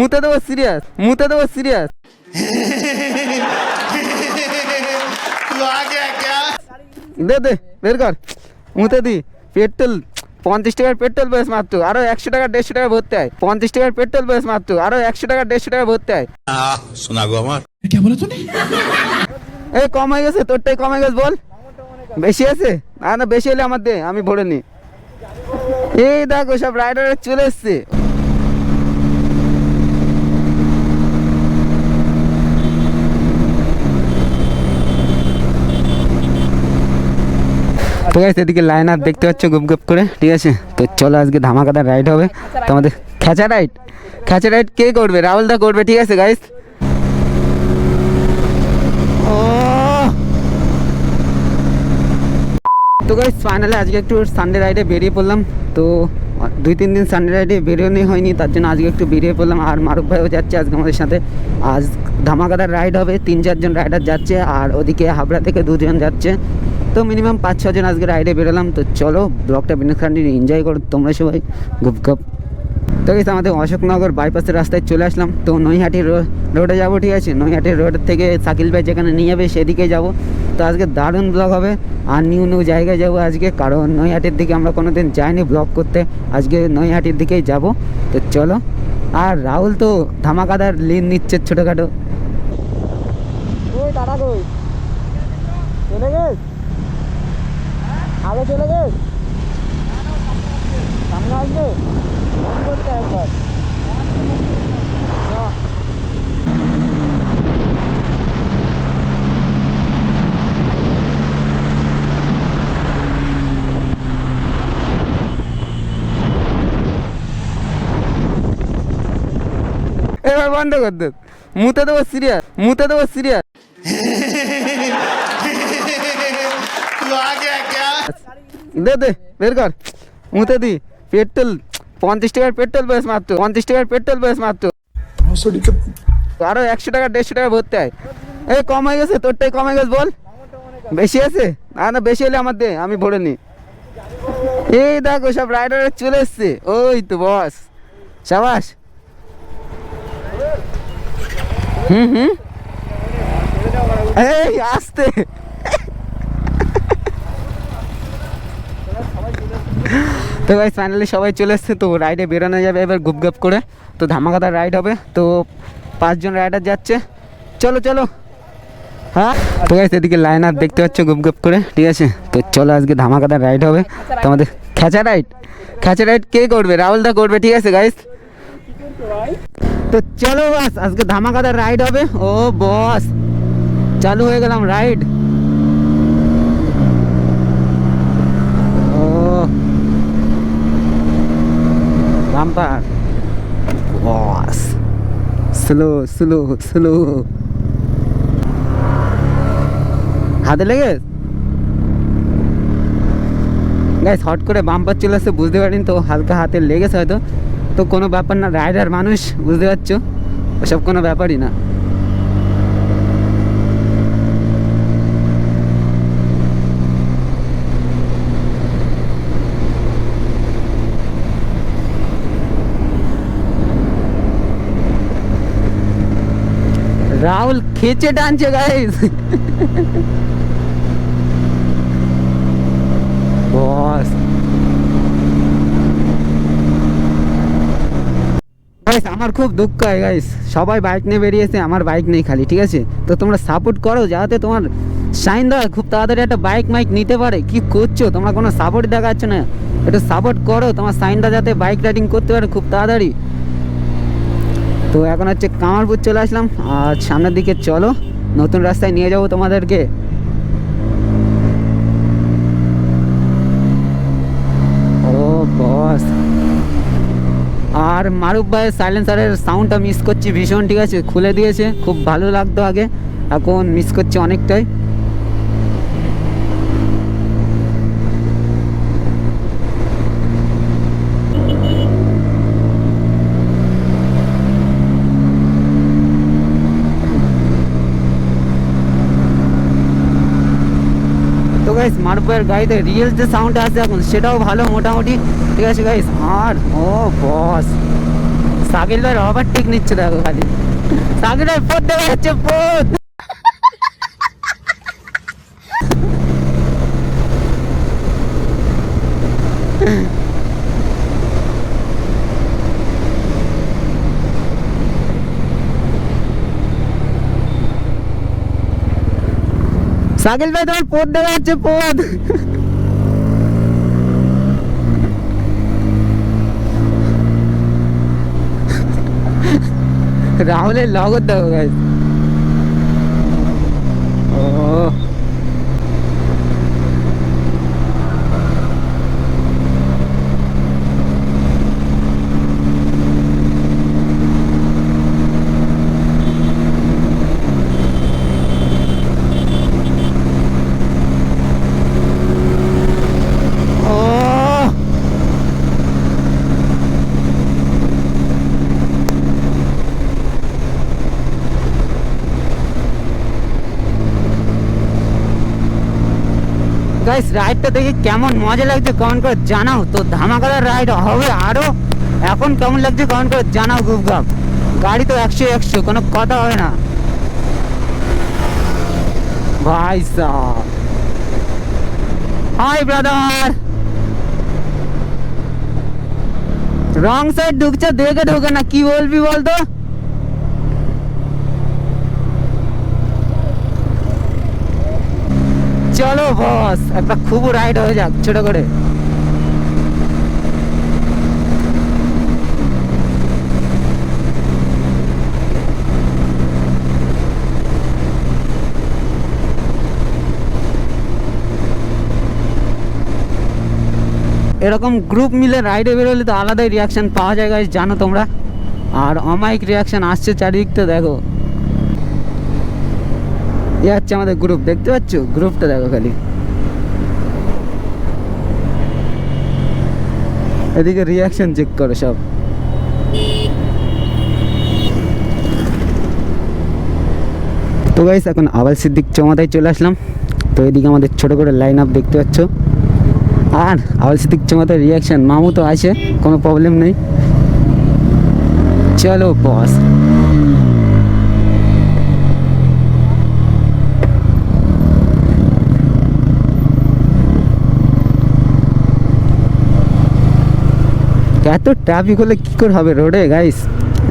মুতে দেবো সিরিয়াস, মুতে দেবো সিরিয়াস। দে দে বের কর, মুতে দি। পেট্রোল 50 টাকার পেট্রোল বয়স মাত্র, আরো 100 টাকা 150 টাকা ভরতে হয়। 50 টাকার পেট্রোল বয়স মাত্র, আরো 100 টাকা 150 টাকা ভরতে হয়। শোনা গো আমার এই কম হয়ে গেছে, তোরটাই কম হয়ে গেছে বল। বেশি আছে? না বেশি হলে আমার দে, আমি ভরে নি। এই দেখো সব রাইডার চলে এসছে। তো গাইস এদিকে লাইন আর দেখতে পাচ্ছ গুপ গুপ করে, ঠিক আছে। তো চলো আজকে ধামাকাদার রাইড হবে। তো আমাদের খেঁচা রাইড, খেঁচা রাইড কে করবে? রাহুল দা করবে, ঠিক আছে গাইস। তো গাইস ফাইনালি আজকে একটু সানডে রাইডে বেরিয়ে পড়লাম। তো 2-3 দিন সানডে রাইডে বেরোনি হয়নি, তার জন্য আজকে একটু বেরিয়ে পড়লাম। আর মারুফ ভাইও যাচ্ছে আজকে আমাদের সাথে। আজ ধামাকাদার রাইড হবে, 3-4 জন রাইডার যাচ্ছে, আর ওদিকে হাবড়া থেকে 2 জন যাচ্ছে। তো মিনিমাম 5-6 জন আজকে রাইডে বেরোলাম। তো চলো ব্লগটা বিনোদ এনজয় করো তোমরা সবাই গুপ গুপ। তো গেছে আমাদের অশোকনগর বাইপাসের রাস্তায় চলে আসলাম। তো নৈহাটি রোডে যাবো, ঠিক আছে। নৈহাটি রোড থেকে সাকিল ভাই যেখানে নিয়ে যাবে সেদিকে যাব। তো আজকে দারুণ ব্লগ হবে, আর নিউ নিউ জায়গায় যাবো আজকে, কারণ নৈহাটির দিকে আমরা কোনো দিন যাইনি ব্লগ করতে। আজকে নৈহাটির দিকেই যাব। তো চলো। আর রাহুল তো ধামাকাদার লিন নিচ্ছে ছোটোখাটো। ওই দাদা কই চলে গেছ? আগে চলে গেছ? সামনে আসবে করতে একবার। এবার বন্ধ কর দে, মুতে দেবো সিরিয়াস, মুতে দেবো সিরিয়াস। দে দে বের কর, মুতে দি। পেট্রোল 50 টাকার পেট্রোল বয়স মাত্র, 50 টাকার পেট্রোল বয়স মাত্র, আরো 100 টাকা 150 টাকা ভরতে হয়। এই কম হয়ে গেছে, তোরটাই কম হয়ে গেছে বল। বেশি আছে? না বেশি হলে আমার দে, আমি ভরে নি। এই দেখো সব রাইডার চলে এসছে। ওই তো বস, সাবাস। এই আসতে। তো গাইস ফাইনালি সবাই চলে এসছে। তো রাইডে বেরোনো যাবে এবার গুপ গুপ করে। তো ধামাকাদার রাইড হবে। তো 5 জন রাইডার যাচ্ছে, চলো চলো। হ্যাঁ তো গাইস এদিকে লাইন আর দেখতে পাচ্ছ গুপ গুপ করে, ঠিক আছে। তো চলো আজকে ধামাকাদার রাইড হবে। তো আমাদের খেঁচা রাইড, খেঁচা রাইড কে করবে? রাহুল দা করবে, ঠিক আছে গাইস। তো চলো বাস আজকে ধামাকাদার রাইড হবে। ও বস চালু হয়ে গেলাম রাইড। ও বাম্পার বস, স্লো স্লো স্লো। হাতে লেগে গাইস হট করে বাম্পার চলে আসছে, বুঝতে পারিনি। তো হালকা হাতে লেগেছে হয়তো, তো কোনো ব্যাপার না, রাইডার মানুষ, বুঝতে পারছো, ওসব কোনো ব্যাপারই না। রাহুল খেচে টানছে গাইস। বস গাইস আমার খুব দুঃখ হয় গাইস, সবাই বাইক নিয়ে বেরিয়েছে, আমার বাইক নেই খালি, ঠিক আছে। তো তোমরা সাপোর্ট করো যাতে তোমার শাইন দা খুব তাড়াতাড়ি একটা বাইক মাইক নিতে পারে। কি করছো তোমরা? কোনো সাপোর্ট দেখাচ্ছ না, একটু সাপোর্ট করো তোমার শাইনদা যাতে বাইক রাইডিং করতে পারে খুব তাড়াতাড়ি। তো এখন হচ্ছে কামারপুর চলে আসলাম, আর সামনের দিকে চলো নতুন রাস্তায় নিয়ে যাবো তোমাদেরকে। ও বস, আর মারুফ ভাইয়ের সাইলেন্সারের সাউন্ডটা মিস করছি ভীষণ, ঠিক আছে। খুলে দিয়েছে, খুব ভালো লাগতো আগে, এখন মিস করছি অনেকটাই। তো গাইস মারুফ ভাইয়ের গাড়িতে রিয়েল যে সাউন্ড আছে এখন সেটাও ভালো মোটামুটি, ঠিক আছে গাইস। আর ও বস সাকিল ভাই ওভার ঠিক নিচ্ছে দেখো খালি। সাকিল ভাই পথ দেখা যাচ্ছে পথ। সাকিল ভাই তোমার পথ দেখা যাচ্ছে পথ। রাহুলের লগত দেখো গাইস। ও গাইস রাইডটা দেখে কেমন মজা লাগছে কমেন্ট করে জানাও। তো ধামাকাদার রাইড হবে আরো। এখন কেমন লাগছে কমেন্ট করে জানাও গুপগাপ। গাড়ি তো 100 কোনো কথা হয় না ভাই সাহ। হাই ব্রাদার, রং সাইড ঢুকছে দেখে ঢোকে না, কি বলবি বলতো। চলো বস একটা খুব রাইড হয়ে যাক ছোট করে। এরকম গ্রুপ মিলে রাইডে বেরোলে তো আলাদাই রিয়াকশন পাওয়া যায় গাইস, জানো তোমরা। আর অমায়িক রিয়াকশন আসছে চারিদিকটা দেখো। এ হচ্ছে আমাদের গ্রুপ, দেখতে পাচ্ছ গ্রুপটা দেখো খালি। এদিকে রিয়াকশন চেক করো সব। তো গাইস এখন আওয়াল সিদ্দিক চমাতায় চলে আসলাম। তো এদিকে আমাদের ছোট করে লাইন আপ দেখতে পাচ্ছ। আর আওয়াল সিদ্দিক চমাতার রিয়াকশন, মামু তো আছে, কোনো প্রবলেম নেই। চলো বস। এত ট্রাফিক হলে কি করে হবে রোডে গাইস,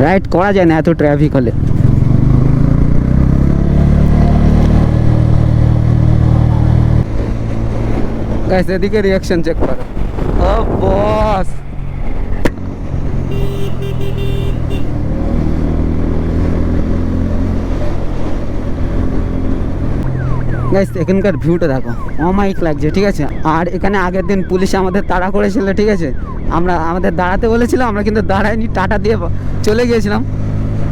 রাইড করা যায় না এত ট্রাফিক হলে। গাইস এদিকে রিয়াকশন চেক করো। ও বস গাইস এখানকার ভিউটা দেখো, অমায়িক লাগছে ঠিক আছে। আর এখানে আগের দিন পুলিশ আমাদের তাড়া করেছিল ঠিক আছে, আমাদের দাঁড়াতে বলেছিল, আমরা কিন্তু দাঁড়াইনি, টাটা দিয়ে চলে গিয়েছিলাম।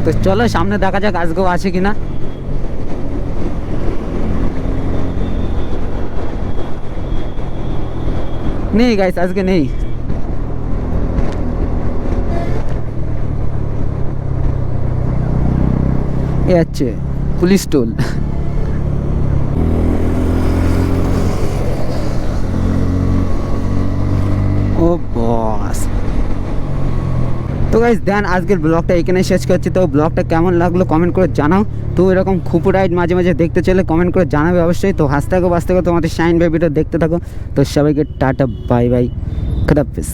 তো চলো সামনে দেখা যাক আজকেও আছে কিনা। নেই গাইস আজকে নেই। এ আছে পুলিশ টোল। ও বস। তো গাইস দেন আজকের ব্লগটা এখানে শেষ করছি। তো ব্লগটা কেমন লাগলো কমেন্ট করে জানাও। তো এরকম খুপু রাইড মাঝে মাঝে দেখতে চলে কমেন্ট করে জানাবে অবশ্যই। তো হাসতে থাকো বাঁচতে থাকো, তোমাদের শাইন বেবিটা দেখতে থাকো। তো সবাইকে টাটা বাই বাই, খুদাহাফেজ।